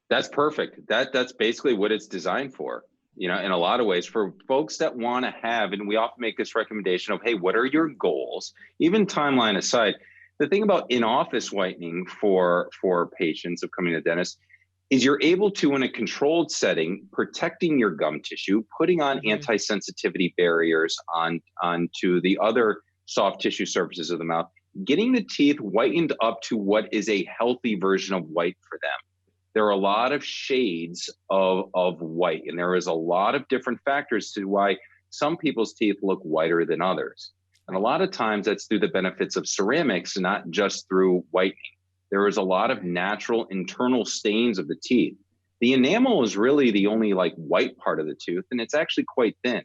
That's perfect. That's basically what it's designed for. In a lot of ways, for folks that want to have, and we often make this recommendation of, hey, what are your goals? Even timeline aside, the thing about in-office whitening for patients of coming to the dentist is you're able to, in a controlled setting, protecting your gum tissue, putting on anti-sensitivity barriers onto the other soft tissue surfaces of the mouth, getting the teeth whitened up to what is a healthy version of white for them. There are a lot of shades of white, and there is a lot of different factors to why some people's teeth look whiter than others. And a lot of times that's through the benefits of ceramics, not just through whitening. There is a lot of natural internal stains of the teeth. The enamel is really the only white part of the tooth, and it's actually quite thin.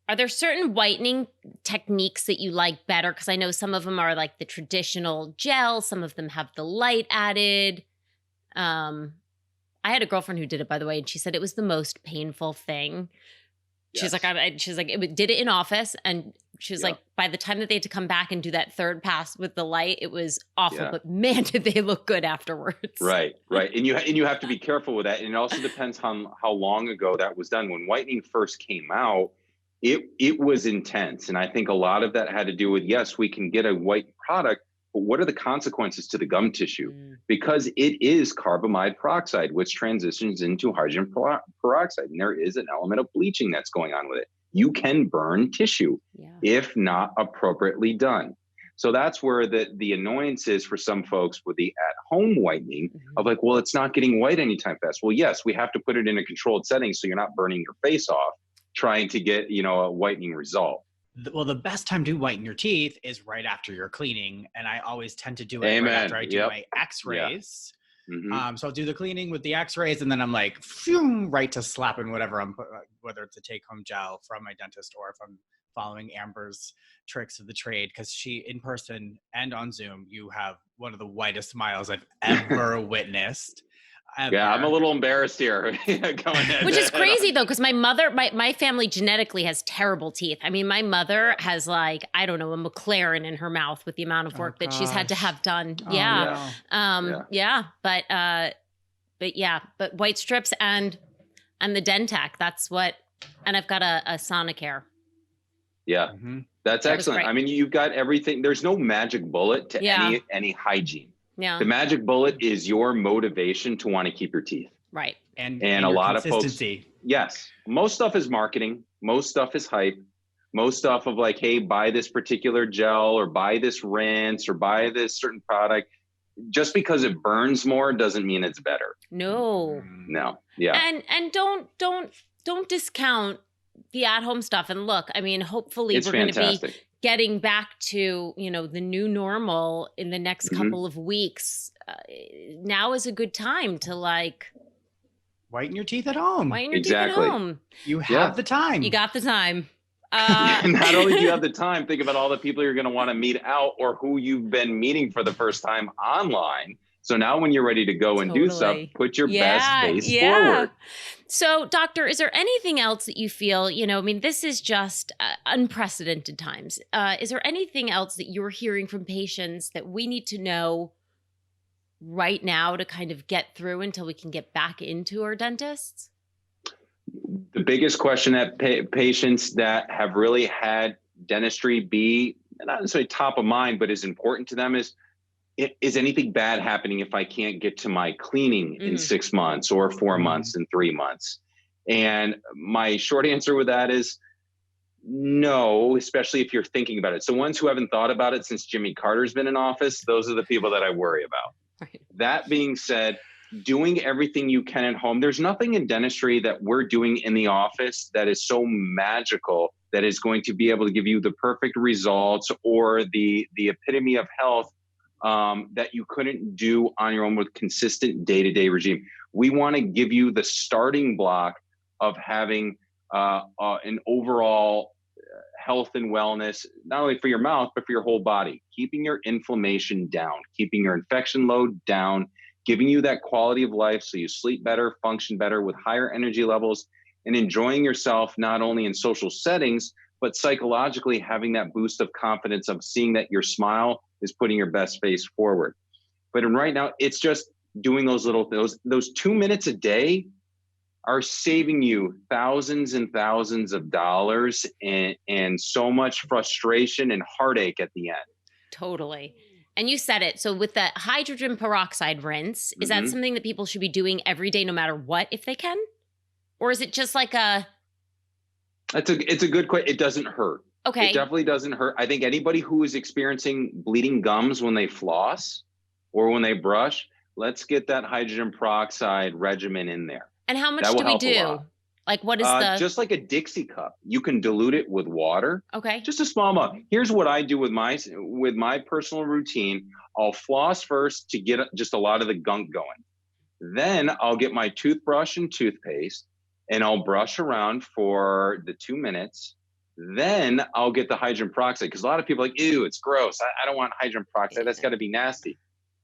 Are there certain whitening techniques that you like better? Because I know some of them are like the traditional gel, some of them have the light added. I had a girlfriend who did it, by the way, and she said it was the most painful thing. She's like, it did it in office, and she was like, by the time that they had to come back and do that third pass with the light, it was awful. But man, did they look good afterwards. Right. And you have to be careful with that. And it also depends on how long ago that was done. When whitening first came out, it was intense, and I think a lot of that had to do with, yes, we can get a white product, but what are the consequences to the gum tissue? Because it is carbamide peroxide, which transitions into hydrogen peroxide. And there is an element of bleaching that's going on with it. You can burn tissue if not appropriately done. So that's where the annoyance is for some folks with the at-home whitening of well, it's not getting white anytime fast. Well, yes, we have to put it in a controlled setting so you're not burning your face off trying to get, a whitening result. Well, the best time to whiten your teeth is right after you're cleaning. And I always tend to do it right after I do my x-rays. So I'll do the cleaning with the x-rays, and then I'm like, right to slapping whatever whether it's a take-home gel from my dentist or if I'm following Amber's tricks of the trade. Because she, in person and on Zoom, you have one of the whitest smiles I've ever witnessed. Yeah, I'm a little embarrassed here. Which is crazy though, because my mother, my family genetically has terrible teeth. I mean, my mother has a McLaren in her mouth with the amount of work that she's had to have done. But white strips and the Dentac, that's what, and I've got a Sonicare. Yeah, that's excellent. I mean, you've got everything. There's no magic bullet to any hygiene. Yeah. The magic bullet is your motivation to want to keep your teeth. Right. And a lot of folks, yes, most stuff is marketing. Most stuff is hype. Most stuff of hey, buy this particular gel or buy this rinse or buy this certain product. Just because it burns more doesn't mean it's better. No. Yeah. And don't discount the at-home stuff. And look, I mean, hopefully we're going to be getting back to, the new normal in the next couple of weeks. Now is a good time to whiten your teeth at home. Whiten your teeth at home. You have the time. You got the time. Not only do you have the time, think about all the people you're going to want to meet out or who you've been meeting for the first time online. So now when you're ready to go and do stuff, put your best face forward. So, doctor, is there anything else that you feel, this is just unprecedented times. Is there anything else that you're hearing from patients that we need to know right now to kind of get through until we can get back into our dentists? The biggest question that patients that have really had dentistry be not necessarily top of mind, but is important to them is anything bad happening if I can't get to my cleaning in 6 months or 4 months and 3 months? And my short answer with that is no, especially if you're thinking about it. So ones who haven't thought about it since Jimmy Carter's been in office, those are the people that I worry about. Right. That being said, doing everything you can at home, there's nothing in dentistry that we're doing in the office that is so magical that is going to be able to give you the perfect results or the epitome of health that you couldn't do on your own with consistent day-to-day regime. We want to give you the starting block of having an overall health and wellness, not only for your mouth, but for your whole body, keeping your inflammation down, keeping your infection load down, giving you that quality of life so you sleep better, function better with higher energy levels, and enjoying yourself not only in social settings, but psychologically having that boost of confidence of seeing that your smile is putting your best face forward. But right now, it's just doing those 2 minutes a day are saving you thousands and thousands of dollars and so much frustration and heartache at the end. Totally. And you said it. So with the hydrogen peroxide rinse, is that something that people should be doing every day no matter what if they can? Or is it just like a... It's a good question. It doesn't hurt. Okay. It definitely doesn't hurt. I think anybody who is experiencing bleeding gums when they floss or when they brush, let's get that hydrogen peroxide regimen in there. And how much do we do? Like what is just like a Dixie cup. You can dilute it with water. Okay. Just a small amount. Here's what I do with my personal routine. I'll floss first to get just a lot of the gunk going. Then I'll get my toothbrush and toothpaste and I'll brush around for the 2 minutes. Then I'll get the hydrogen peroxide because a lot of people are like, ew, it's gross. I don't want hydrogen peroxide. That's got to be nasty.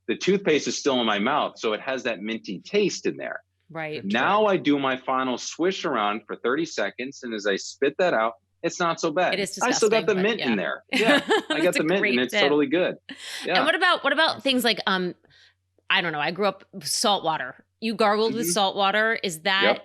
The toothpaste is still in my mouth, so it has that minty taste in there. Right. Now I do my final swish around for 30 seconds, and as I spit that out, it's not so bad. It is disgusting, I still got the mint in there. Yeah, I got the mint, and it's totally good. Yeah. And what about things like I don't know. I grew up with salt water. You gargled with salt water. Is that?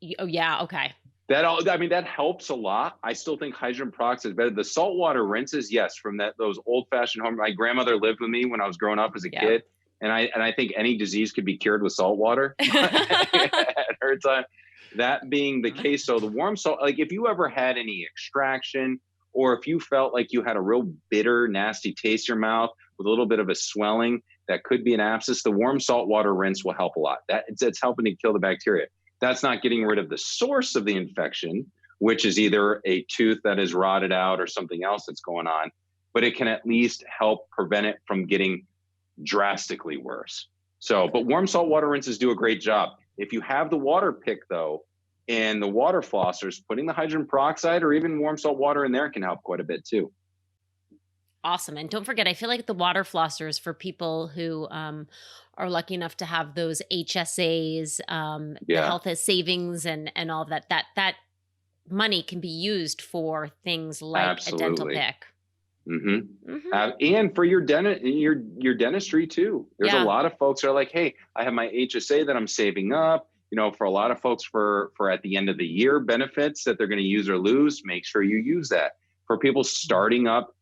Yep. Oh yeah. Okay. That helps a lot. I still think hydrogen peroxide is better. The saltwater rinses, yes, from those old-fashioned home. My grandmother lived with me when I was growing up as a kid, and I think any disease could be cured with salt water at her time. That being the case, so the warm salt, like if you ever had any extraction, or if you felt like you had a real bitter, nasty taste in your mouth with a little bit of a swelling, that could be an abscess. The warm saltwater rinse will help a lot. It's helping to kill the bacteria. That's not getting rid of the source of the infection, which is either a tooth that is rotted out or something else that's going on, but it can at least help prevent it from getting drastically worse. So, but warm salt water rinses do a great job. If you have the water pick though, and the water flossers, putting the hydrogen peroxide or even warm salt water in there can help quite a bit too. Awesome. And don't forget, I feel like the water flossers for people who are lucky enough to have those HSAs, the health savings and all of that money can be used for things like a dental pick. And for your dentistry too. There's a lot of folks who are like, hey, I have my HSA that I'm saving up. You know, for a lot of folks for at the end of the year benefits that they're going to use or lose, make sure you use that. For people starting up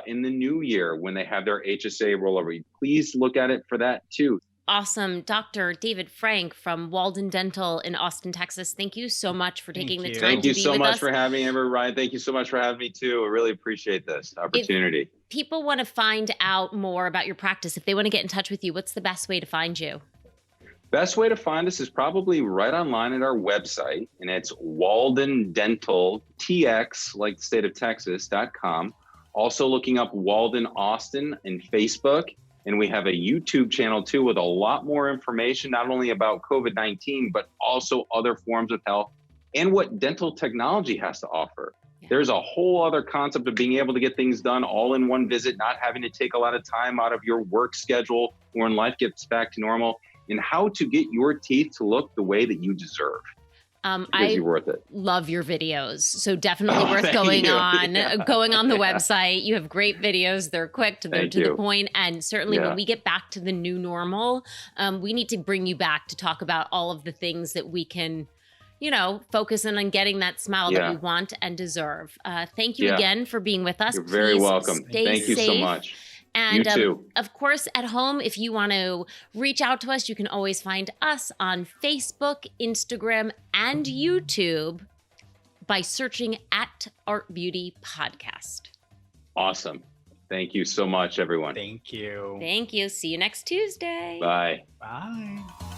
in the new year when they have their HSA rollover, please look at it for that too. Awesome. Dr. David Frank from Walden Dental in Austin, Texas. Thank you so much for taking the time to be with us. Thank you so much for having me, Amber. Ryan, thank you so much for having me too. I really appreciate this opportunity. If people want to find out more about your practice, if they want to get in touch with you, what's the best way to find you? Best way to find us is probably right online at our website, and it's Walden Dental, TX, like the state of Texas.com. Also looking up Walden Austin in Facebook. And we have a YouTube channel too with a lot more information, not only about COVID-19, but also other forms of health and what dental technology has to offer. Yeah. There's a whole other concept of being able to get things done all in one visit, not having to take a lot of time out of your work schedule when life gets back to normal, and how to get your teeth to look the way that you deserve. I love your videos. So definitely worth going on the website. You have great videos. They're quick, they're to the point. And certainly when we get back to the new normal, we need to bring you back to talk about all of the things that we can, focus on getting that smile that we want and deserve. Thank you again for being with us. You're very welcome. Thank you so much. And you too. Of course, at home, if you want to reach out to us, you can always find us on Facebook, Instagram, and YouTube by searching at Art Beauty Podcast. Awesome. Thank you so much, everyone. Thank you. Thank you. See you next Tuesday. Bye. Bye.